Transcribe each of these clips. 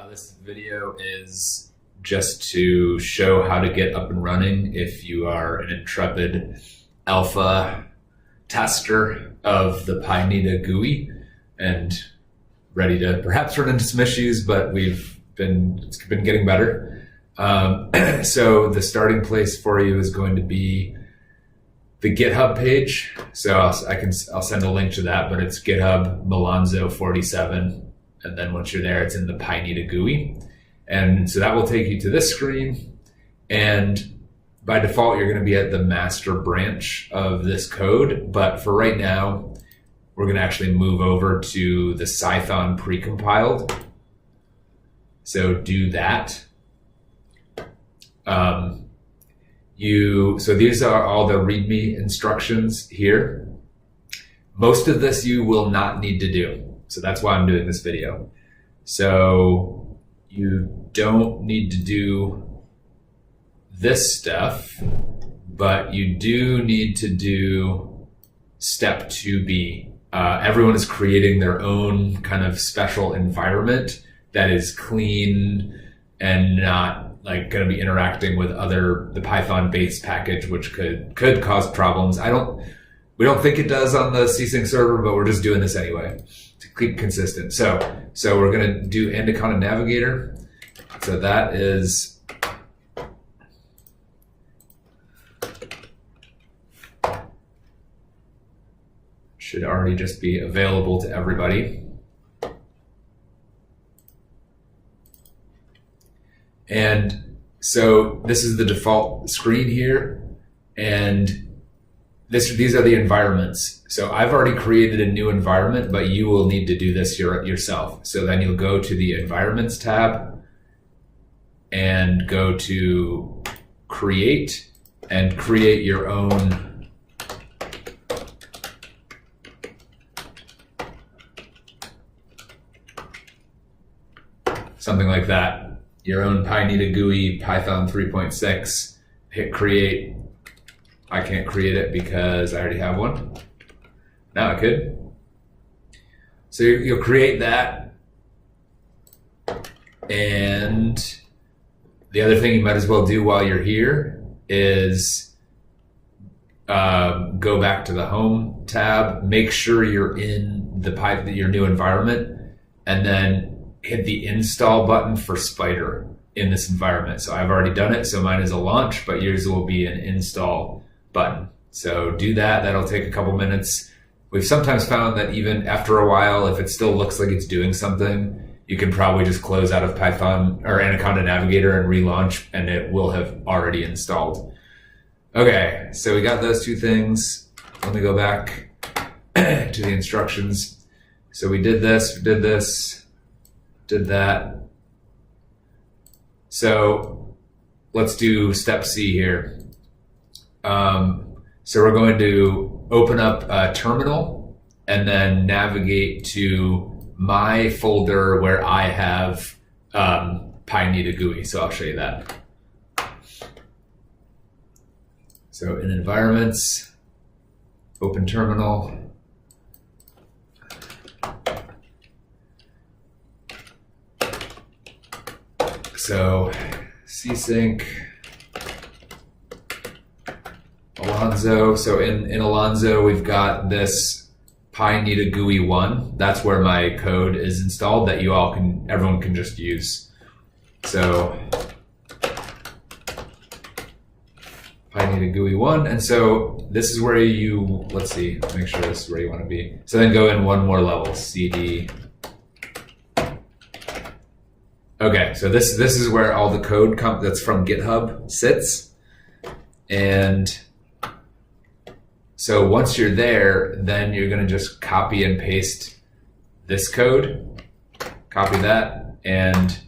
This video is just to show how to get up and running if you are an intrepid alpha tester of the pyNITA GUI and ready to perhaps run into some issues, but it's been getting better. So the starting place for you is going to be the GitHub page. So I'll send a link to that, but it's GitHub Malonzo47. And then once you're there, it's in the pyNITA GUI. And so that will take you to this screen. And by default, you're going to be at the master branch of this code. But for right now, we're going to actually move over to the Python precompiled. So do that. So these are all the README instructions here. Most of this you will not need to do. So that's why I'm doing this video. So you don't need to do this stuff, but you do need to do step 2B. Everyone is creating their own kind of special environment that is clean and not like going to be interacting with the Python base package, which could cause problems. We don't think it does on the SESYNC server, but we're just doing this anyway to keep consistent. So we're going to do Anaconda Navigator. So that is should already just be available to everybody. And so this is the default screen here, and these are the environments. So I've already created a new environment, but you will need to do this yourself. So then you'll go to the Environments tab and go to Create and create your own something like that. Your own pyNITA GUI, Python 3.6, hit Create. I can't create it because I already have one. Now I could. So you'll create that. And the other thing you might as well do while you're here is go back to the Home tab, make sure you're in your new environment, and then hit the Install button for Spider in this environment. So I've already done it, so mine is a launch, but yours will be an install button. So do that. That'll take a couple minutes. We've sometimes found that even after a while, if it still looks like it's doing something, you can probably just close out of Python or Anaconda Navigator and relaunch, and it will have already installed. Okay, so we got those two things. Let me go back to the instructions. So we did this, did that. So let's do step C here. So we're going to open up a terminal and then navigate to my folder where I have pyNITA GUI. So I'll show you that. So in environments, open terminal. So SESYNC. Alonzo. So in Alonzo, we've got this pyNITA GUI 1. That's where my code is installed that everyone can just use. So pyNITA GUI 1. And so this is where let's see, make sure this is where you want to be. So then go in one more level, CD. Okay, so this is where all the code that's from GitHub sits. And so once you're there, then you're going to just copy and paste this code, copy that, and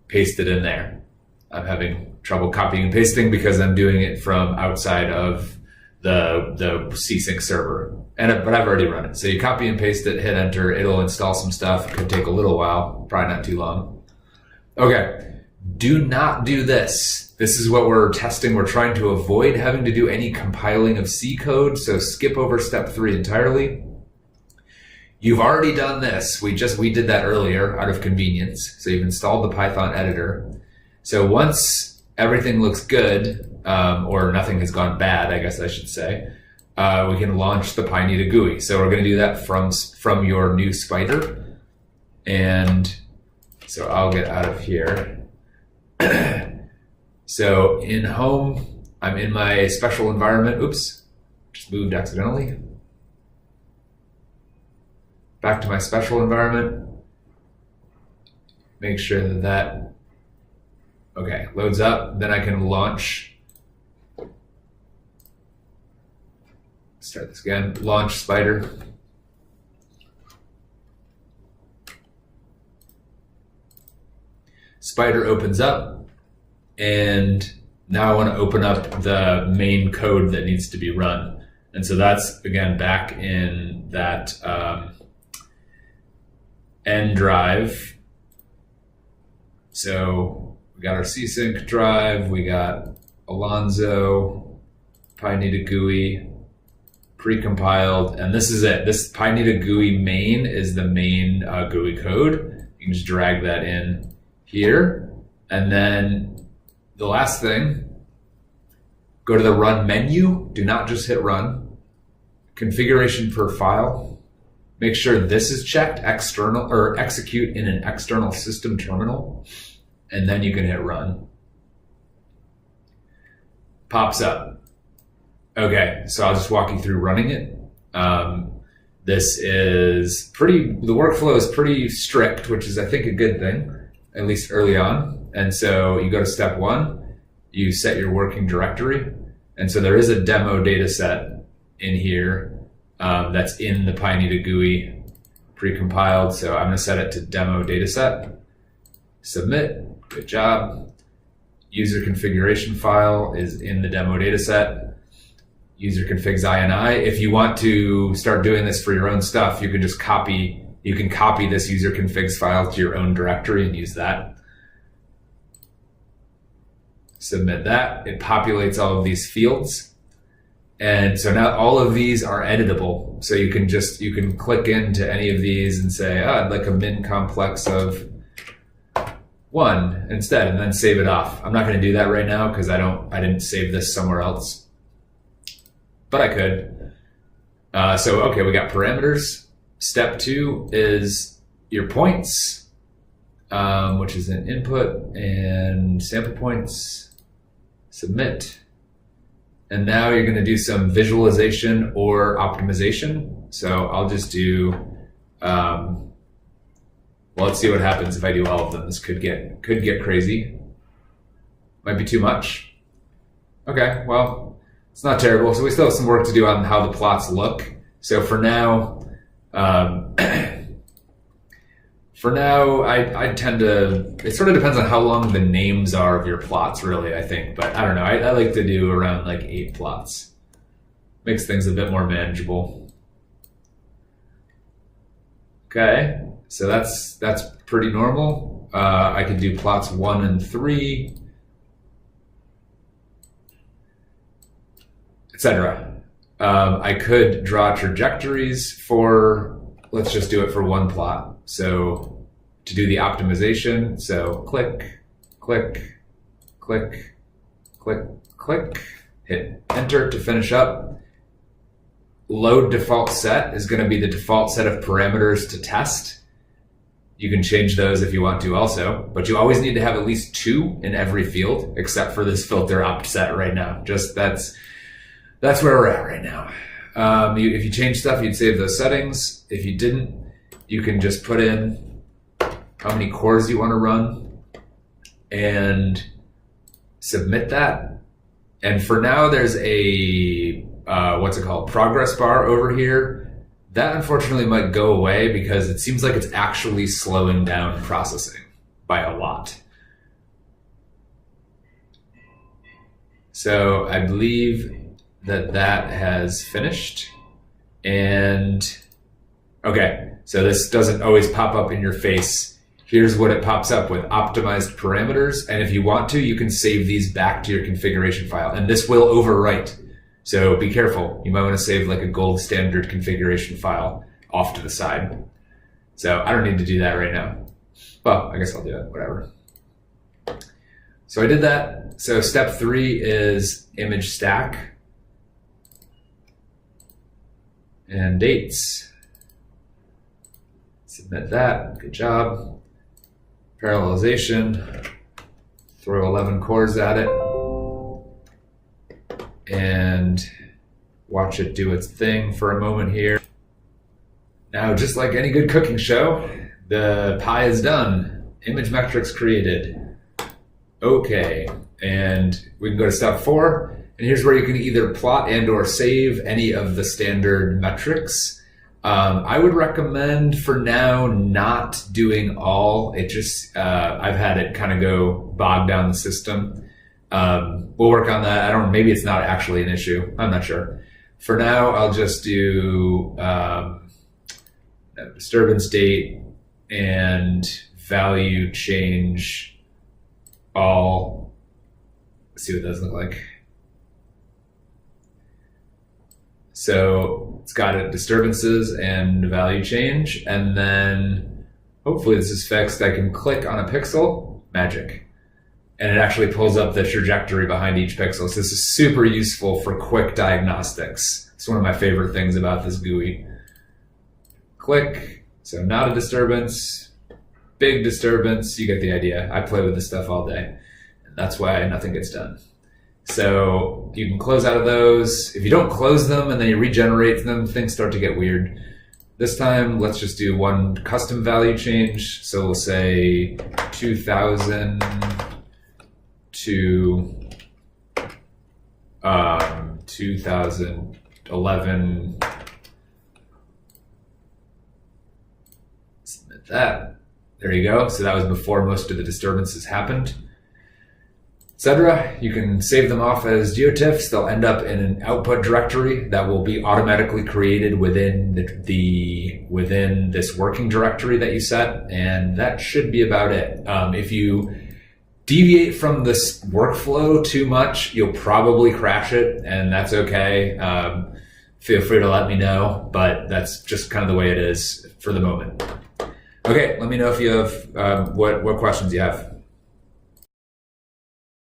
paste it in there. I'm having trouble copying and pasting because I'm doing it from outside of the SESYNC server, but I've already run it. So you copy and paste it, hit enter, it'll install some stuff. It could take a little while, probably not too long. Okay, do not do this. This is what we're testing. We're trying to avoid having to do any compiling of C code, so skip over step 3 entirely. you've already done this. We did that earlier out of convenience. So you've installed the Python editor. So once everything looks good, or nothing has gone bad, I guess I should say, we can launch the pyNITA GUI. So we're going to do that from your new Spider. And so I'll get out of here. So in home, I'm in my special environment. Oops, just moved accidentally. Back to my special environment. Make sure that okay, loads up. Then I can launch. Start this again. Launch Spider. Spider opens up, and now I want to open up the main code that needs to be run. And so that's, again, back in that N drive. So we got our SESYNC drive, we got Alonzo, pyNITA GUI, precompiled, and this is it. This pyNITA GUI main is the main GUI code. You can just drag that in here. And then the last thing, go to the run menu. Do not just hit run. Configuration per file. Make sure this is checked, external or execute in an external system terminal. And then you can hit run. Pops up. Okay, so I'll just walk you through running it. This is the workflow is pretty strict, which is I think a good thing, at least early on. And so you go to step 1, you set your working directory. And so there is a demo data set in here that's in the pyNITA GUI precompiled. So I'm gonna set it to demo data set. Submit, good job. User configuration file is in the demo data set. User configs INI. If you want to start doing this for your own stuff, you can just copy this user configs file to your own directory and use that. Submit that. It populates all of these fields. And so now all of these are editable. So you can click into any of these and say, oh, I'd like a min complex of 1 instead, and then save it off. I'm not going to do that right now because I didn't save this somewhere else, but I could. So, okay, we got parameters. Step 2 is your points, which is an input and sample points. Submit. And now you're going to do some visualization or optimization. So I'll just do, well, let's see what happens if I do all of them. This could get crazy. Might be too much. Okay, well, it's not terrible. So we still have some work to do on how the plots look. So for now, I tend to, it sort of depends on how long the names are of your plots, really, I think. But I don't know, I like to do around like 8 plots. Makes things a bit more manageable. Okay, so that's pretty normal. I could do plots 1 and 3, etc. I could draw trajectories for, let's just do it for 1 plot. So to do the optimization, so click, click, click, click, click, hit enter to finish up. Load default set is going to be the default set of parameters to test. You can change those if you want to also, but you always need to have at least 2 in every field, except for this filter opt set right now. Just that's where we're at right now. If you change stuff, you'd save those settings. If you didn't, you can just put in how many cores you want to run and submit that. And for now, there's a, what's it called, progress bar over here. That unfortunately might go away because it seems like it's actually slowing down processing by a lot. So I believe that has finished. And okay, so this doesn't always pop up in your face. Here's what it pops up with: optimized parameters. And if you want to, you can save these back to your configuration file, and this will overwrite. So be careful. You might want to save like a gold standard configuration file off to the side. So I don't need to do that right now. Well, I guess I'll do it, whatever. So I did that. So step 3 is image stack and dates. Submit that, good job. Parallelization, throw 11 cores at it and watch it do its thing for a moment here. Now, just like any good cooking show, the pie is done. Image metrics created. Okay, and we can go to step 4, and here's where you can either plot and or save any of the standard metrics. I would recommend for now not doing all. It just, I've had it kind of go bog down the system. We'll work on that. Maybe it's not actually an issue. I'm not sure. For now, I'll just do disturbance date and value change all. Let's see what those look like. So it's got it, disturbances and value change. And then hopefully this is fixed. I can click on a pixel, magic. And it actually pulls up the trajectory behind each pixel. So this is super useful for quick diagnostics. It's one of my favorite things about this GUI. Click, so not a disturbance, big disturbance, you get the idea. I play with this stuff all day. And that's why nothing gets done. So you can close out of those. If you don't close them and then you regenerate them, things start to get weird. This time, let's just do one custom value change. So we'll say 2000 to 2011. Submit that. There you go. So that was before most of the disturbances happened, etc. You can save them off as geotiffs. They'll end up in an output directory that will be automatically created within within this working directory that you set, and that should be about it. If you deviate from this workflow too much, you'll probably crash it, and that's okay. Feel free to let me know, but that's just kind of the way it is for the moment. Okay, let me know if you have what questions you have.